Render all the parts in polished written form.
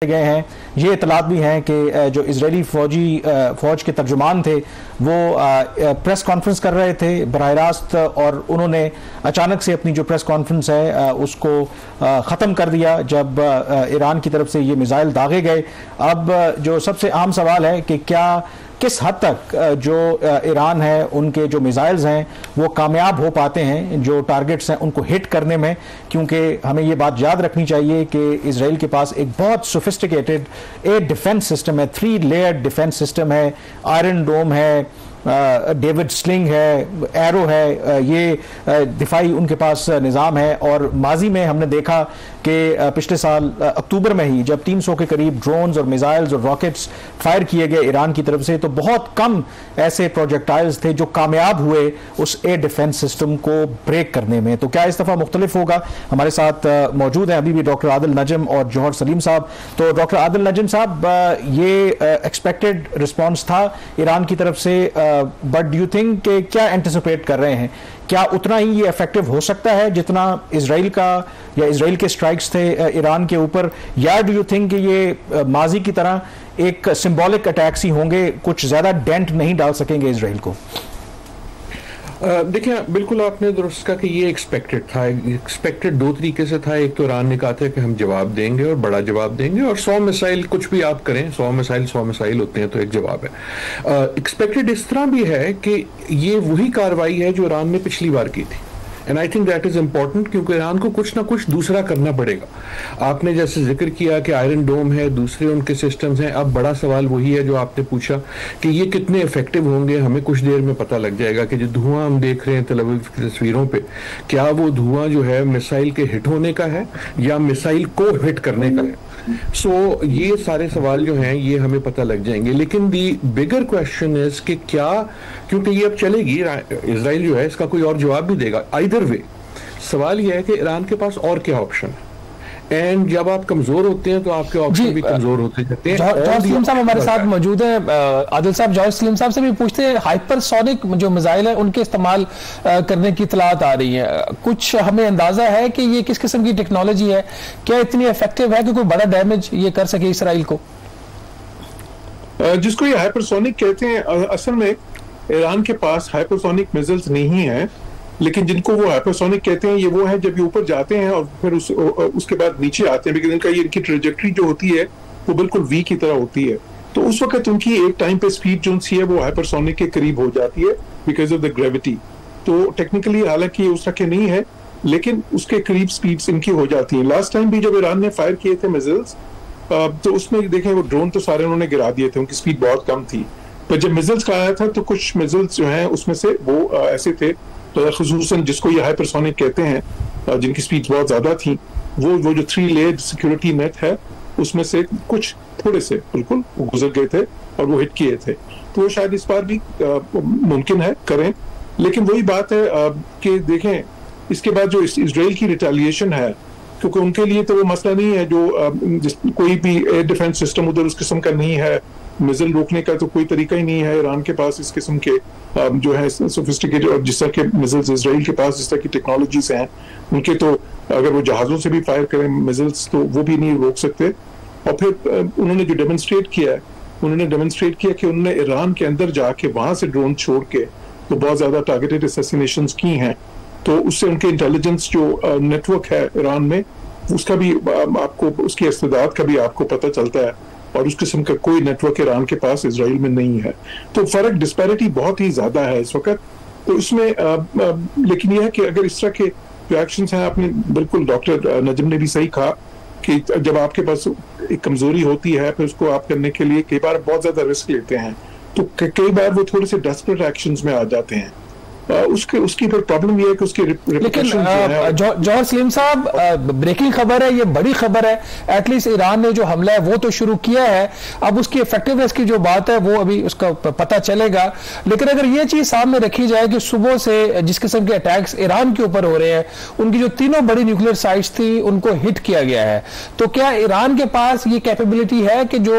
गए हैं। ये इतलात भी हैं कि जो इजरायली फौज के तर्जुमान थे वो प्रेस कॉन्फ्रेंस कर रहे थे बराह रास्त, और उन्होंने अचानक से अपनी जो प्रेस कॉन्फ्रेंस है उसको ख़त्म कर दिया जब ईरान की तरफ से ये मिसाइल दागे गए। अब जो सबसे अहम सवाल है कि क्या किस हद तक जो ईरान है उनके जो मिसाइल्स हैं वो कामयाब हो पाते हैं जो टारगेट्स हैं उनको हिट करने में, क्योंकि हमें ये बात याद रखनी चाहिए कि इजराइल के पास एक बहुत सोफिस्टिकेटेड एयर डिफेंस सिस्टम है, 3 लेयर्ड डिफेंस सिस्टम है, आयरन डोम है, डेविड स्लिंग है, एरो है, ये दिफाई उनके पास निज़ाम है। और माजी में हमने देखा कि पिछले साल अक्टूबर में ही जब 300 के करीब ड्रोन्स और मिसाइल्स और रॉकेट्स फायर किए गए ईरान की तरफ से, तो बहुत कम ऐसे प्रोजेक्टाइल्स थे जो कामयाब हुए उस एयर डिफेंस सिस्टम को ब्रेक करने में। तो क्या इस दफ़ा मुख्तलिफ होगा? हमारे साथ मौजूद हैं अभी भी डॉक्टर आदिल नजम और जौहर सलीम साहब। तो डॉक्टर आदिल नजम साहब, ये एक्सपेक्टेड रिस्पॉन्स था ईरान की तरफ से, बट डू यू थिंक कि क्या एंटिसिपेट कर रहे हैं, क्या उतना ही ये इफेक्टिव हो सकता है जितना इजराइल का या इजराइल के स्ट्राइक्स थे ईरान के ऊपर, या डू यू थिंक कि ये माजी की तरह एक सिंबॉलिक अटैक्स ही होंगे, कुछ ज्यादा डेंट नहीं डाल सकेंगे इजराइल को? देखिए, बिल्कुल आपने दुरुस्त कहा कि ये एक्सपेक्टेड था। एक्सपेक्टेड दो तरीके से था। एक तो ईरान ने कहा था कि हम जवाब देंगे और बड़ा जवाब देंगे, और 100 मिसाइल कुछ भी आप करें, 100 मिसाइल होते हैं तो एक जवाब है। एक्सपेक्टेड इस तरह भी है कि ये वही कार्रवाई है जो ईरान ने पिछली बार की थी, and I think that is important, क्योंकि ईरान को कुछ ना कुछ दूसरा करना पड़ेगा। आपने जैसे जिक्र किया कि आयरन डोम है, दूसरे उनके सिस्टम्स हैं। अब बड़ा सवाल वही है जो आपने पूछा कि ये कितने इफेक्टिव होंगे। हमें कुछ देर में पता लग जाएगा कि जो धुआं हम देख रहे हैं तेल अवीव की तस्वीरों पे, क्या वो धुआं जो है मिसाइल के हिट होने का है या मिसाइल को हिट करने का है। ये सारे सवाल जो हैं ये हमें पता लग जाएंगे। लेकिन दी बिगर क्वेश्चन इज कि क्या, क्योंकि ये अब चलेगी, इजराइल जो है इसका कोई और जवाब भी देगा। आइदर वे सवाल ये है कि ईरान के पास और क्या ऑप्शन है, एंड जब आप कमजोर होते हैं तो आपके ऑप्शन भी कमजोर होते जाते हैं। जौहर सलीम साहब हमारे साथ मौजूद हैं। आदिल साहब, जौहर सलीम साहब से भी पूछते हैं, हाइपरसोनिक जो मिसाइल है उनके इस्तेमाल करने की इतलात आ रही है, कुछ हमें अंदाजा है कि ये किस किस्म की टेक्नोलॉजी है, क्या इतनी इफेक्टिव है कि कोई बड़ा डैमेज ये कर सके इसराइल को? जिसको ये हाइपरसोनिक कहते हैं, असल में ईरान के पास हाइपरसोनिक मिसाइल्स नहीं है, लेकिन जिनको वो हाइपरसोनिक कहते हैं ये वो है जब ये ऊपर जाते हैं और फिर उसके बाद नीचे आते हैं, लेकिन इनका ये इनकी ट्रेजेक्टरी जो होती है वो बिल्कुल वी की तरह होती है। तो उस वक्त उनकी एक टाइम पे स्पीड जो सी है वो हाइपरसोनिक के करीब हो जाती है बिकॉज ऑफ द ग्रेविटी। तो टेक्निकली हालांकि उस तरह के नहीं है, लेकिन उसके करीब स्पीड्स इनकी हो जाती है। लास्ट टाइम भी जब ईरान ने फायर किए थे मिसाइल्स, तो उसमें देखें वो ड्रोन तो सारे उन्होंने गिरा दिए थे, उनकी स्पीड बहुत कम थी। पर जब मिसाइल्स का आया था तो कुछ मिसाइल्स जो हैं उसमें से वो ऐसे थे, तो खुसूसन जिसको ये हाइपरसोनिक कहते हैं, जिनकी स्पीड बहुत ज्यादा थी, वो जो 3 लेयर्ड सिक्योरिटी नेट है उसमें से कुछ थोड़े से बिल्कुल गुजर गए थे और वो हिट किए थे। तो वो शायद इस बार भी मुमकिन है करें। लेकिन वही बात है कि देखें इसके बाद जो इजराइल की रिटेलिएशन है, क्योंकि उनके लिए तो वो मसला नहीं है जो कोई भी एयर डिफेंस सिस्टम उधर उस किस्म का नहीं है, मिसाइल रोकने का तो कोई तरीका ही नहीं है ईरान के पास इस किस्म के जो है सोफिस्टिकेटेड, और जिस तरह के मिसाइल्स इजराइल के पास जिस तरह की टेक्नोलॉजीज हैं उनके, तो अगर वो जहाजों से भी फायर करें मिसाइल्स तो वो भी नहीं रोक सकते। और फिर उन्होंने जो डेमोन्स्ट्रेट किया है, उन्होंने डेमोन्स्ट्रेट किया कि उन्होंने ईरान के अंदर जाके वहां से ड्रोन छोड़ के तो बहुत ज्यादा टारगेटेड असैसिनेशंस की हैं। तो उससे उनके इंटेलिजेंस जो नेटवर्क है ईरान में उसका भी आपको, उसकी इस्तेदाद का भी आपको पता चलता है, और उस किस्म का कोई नेटवर्क ईरान के पास इजराइल में नहीं है। तो फर्क, डिस्पैरिटी बहुत ही ज्यादा है इस वक्त। तो इसमें लेकिन यह है कि अगर इस तरह के जो एक्शंस हैं, आपने बिल्कुल डॉक्टर नजम ने भी सही कहा कि जब आपके पास एक कमजोरी होती है फिर उसको आप करने के लिए कई बार बहुत ज्यादा रिस्क लेते हैं, तो कई बार वो थोड़े से डेस्परेट एक्शंस में आ जाते हैं। उसकी फिर प्रॉब्लम ये है कि उसके लेकिन जौहर सलीम साहब, ब्रेकिंग खबर है, ये बड़ी खबर है, एटलीस्ट ईरान ने जो हमला है वो तो शुरू किया है, अब उसकी इफेक्टिवनेस की जो बात है वो अभी उसका पता चलेगा। लेकिन अगर ये चीज सामने रखी जाए कि सुबह से जिस किस्म के अटैक्स ईरान के ऊपर हो रहे हैं, उनकी जो 3 बड़ी न्यूक्लियर साइट्स थी उनको हिट किया गया है, तो क्या ईरान के पास ये कैपेबिलिटी है कि जो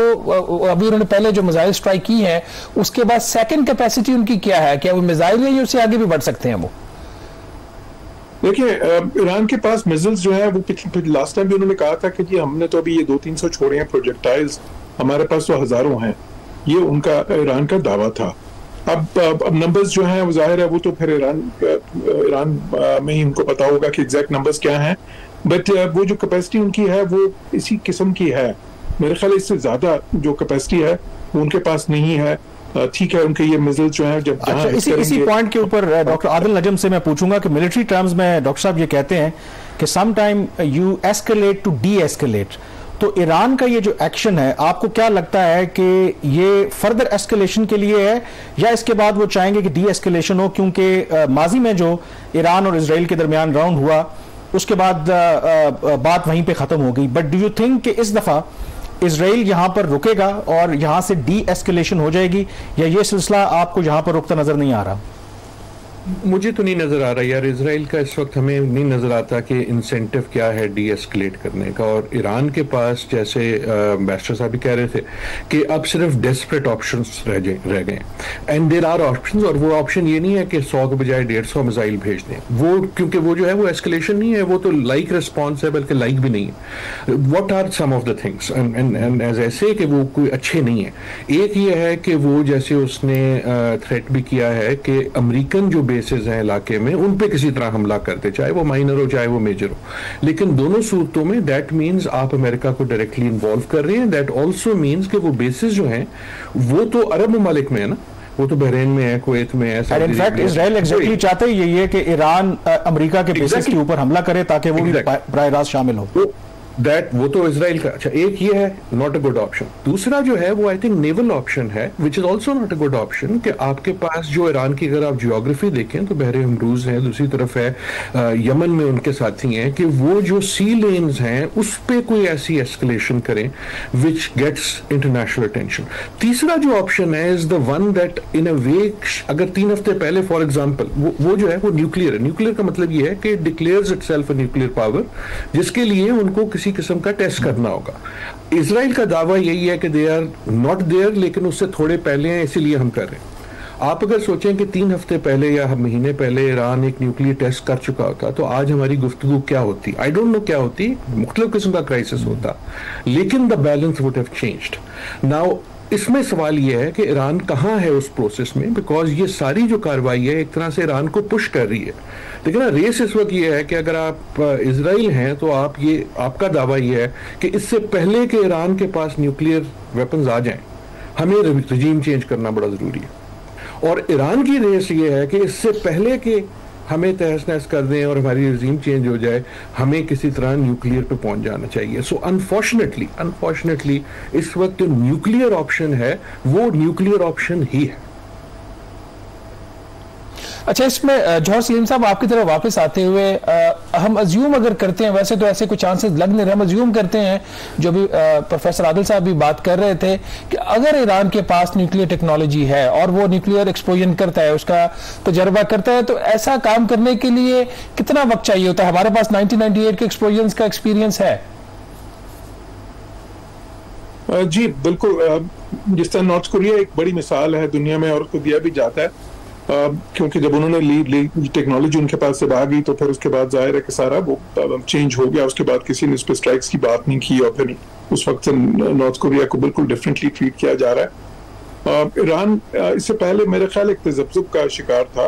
अभी उन्होंने पहले जो मिसाइल स्ट्राइक की है उसके बाद सेकेंड कैपेसिटी उनकी क्या है, क्या वो मिसाइल है या उससे आगे भी बढ़ सकते हैं वो? देखिए, ईरान के पास मिसाइल्स जो है वो लास्ट टाइम भी उन्होंने कहा था कि जी हमने तो अभी ये 200-300 छोड़े हैं प्रोजेक्टाइल्स, हमारे पास तो हजारों हैं, ये उनका ईरान का दावा था। अब नंबर्स जो हैं वो जाहिर है वो तो फिर ईरान में ही उनको पता होगा कि एग्जैक्ट नंबर्स क्या हैं, बट वो जो कैपेसिटी उनकी है वो इसी किस्म की है। मेरे ख्याल इससे ज्यादा जो कैपेसिटी है वो उनके पास नहीं है। ठीक है, उनके ये मिसाइल जो है जब अच्छा, इसी पॉइंट के ऊपर डॉक्टर आदिल नजम से मैं पूछूंगा कि मिलिट्री टर्म्स में डॉक्टर साहब ये कहते हैं कि some time you escalate to deescalate, तो ईरान का ये जो एक्शन है आपको क्या लगता है कि ये फर्दर एस्केलेशन के लिए है या इसके बाद वो चाहेंगे कि डी एस्केलेशन हो, क्योंकि माजी में जो ईरान और इजराइल के दरमियान राउंड हुआ उसके बाद बात वहीं पे खत्म हो गई, बट डू यू थिंक कि इस दफा इजराइल यहां पर रुकेगा और यहां से डी एस्केलेशन हो जाएगी, या ये सिलसिला आपको यहां पर रुकता नजर नहीं आ रहा? मुझे तो नहीं नजर आ रहा यार, इजराइल का इस वक्त हमें नहीं नजर आता कि इंसेंटिव क्या है डी एस्केलेट करने का। और ईरान के पास जैसे बैरिस्टर साहब भी कह रहे थे कि अब सिर्फ डेस्परेट ऑप्शंस रह गए, एंड देयर आर ऑप्शंस, और वो ऑप्शन ये नहीं है कि 100 के बजाय 150 मिसाइल भेज दें, वो क्योंकि वो जो है वो एस्केलेशन नहीं है, वो तो लाइक रिस्पॉन्स है, बल्कि लाइक भी नहीं है। What are some of the things and as ऐसे कि वो कोई अच्छे नहीं है। एक ये है कि वो जैसे उसने थ्रेट भी किया है कि अमेरिकन जो बेसेस हैं इलाके में उन पे किसी तरह हमला करते, चाहे वो माइनर हो चाहे वो मेजर हो, लेकिन दोनों सूरतों में दैट मींस आप अमेरिका को डायरेक्टली इन्वॉल्व कर रहे हैं। दैट ऑल्सो मींस कि वो बेसेस जो हैं वो तो अरब ममालिक में है ना, वो तो बहरीन में है, कुवैत में है। इनफैक्ट इजराइल एग्जैक्टली चाहते ही यही है कि ईरान अमेरिका के बेसिस के ऊपर हमला करे ताकि वो भी बराह रास्त शामिल हो। वो तो इजराइल का। अच्छा, एक ये है नॉट अ गुड ऑप्शन। दूसरा जो है वो आई थिंक नेवल ऑप्शन है, which is also not a good option, कि आपके पास जो ईरान की अगर आप जियोग्राफी देखें तो बहरे हमरूज है, दूसरी तरफ है यमन में उनके साथी हैं, कि वो जो सी लेन्स हैं उस पर कोई ऐसी एस्केलेशन करें विच गेट्स इंटरनेशनल अटेंशन। तीसरा जो ऑप्शन है is the one that in a way, अगर 3 हफ्ते पहले फॉर एग्जाम्पल वो जो है वो न्यूक्लियर है। न्यूक्लियर का मतलब ये है कि declares itself a nuclear power, जिसके लिए उनको किसी किस्म का टेस्ट करना होगा। इजराइल का दावा यही है कि दे आर नॉट देयर, लेकिन उससे थोड़े पहले हैं, इसीलिए हम कर रहे हैं। आप अगर सोचें कि 3 हफ्ते पहले या महीने पहले ईरान एक न्यूक्लियर टेस्ट कर चुका होता तो आज हमारी गुफ्तगू क्या होती, आई डोंट नो क्या होती, मुख्तलिफ किस्म का क्राइसिस होता, लेकिन the balance would have changed. Now इसमें सवाल यह है कि ईरान कहाँ है उस प्रोसेस में, बिकॉज ये सारी जो कार्रवाई है एक तरह से ईरान को पुश कर रही है। लेकिन रेस इस वक्त ये है कि अगर आप इजराइल हैं तो आपका दावा ये है कि इससे पहले कि ईरान के पास न्यूक्लियर वेपन्स आ जाएं, हमें रजीम चेंज करना बड़ा जरूरी है। और ईरान की रेस ये है कि इससे पहले कि हमें तहस नहस कर दें और हमारी रजीम चेंज हो जाए, हमें किसी तरह न्यूक्लियर पे पहुंच जाना चाहिए। सो अनफॉर्चुनेटली इस वक्त जो न्यूक्लियर ऑप्शन है वो न्यूक्लियर ऑप्शन ही है। अच्छा, इसमें जौहर सलीम साहब आपकी तरफ वापस आते हुए हम अज्यूम अगर करते हैं, वैसे तो ऐसे कुछ चांसेस लग नहीं रहे, हम अज्यूम करते हैं, जो भी प्रोफेसर आदिल साहब भी बात कर रहे थे, कि अगर ईरान के पास न्यूक्लियर टेक्नोलॉजी है और वो न्यूक्लियर एक्सप्लोजन करता है, उसका तजर्बा करता है, तो ऐसा काम करने के लिए कितना वक्त चाहिए होता है? हमारे पास 1998 के एक्सप्लोजन का एक्सपीरियंस है। जी बिल्कुल, जिस तरह नॉर्थ कोरिया एक बड़ी मिसाल है दुनिया में और उसको दिया भी जाता है, क्योंकि जब उन्होंने टेक्नोलॉजी उनके पास से आ गई तो फिर उसके बाद जाहिर है कि सारा वो चेंज हो गया। उसके बाद किसी ने उस पर स्ट्राइक्स की बात नहीं की और फिर उस वक्त से नॉर्थ कोरिया को बिल्कुल डिफरेंटली ट्रीट किया जा रहा है। ईरान इससे पहले मेरे ख्याल एक तजब्जुब का शिकार था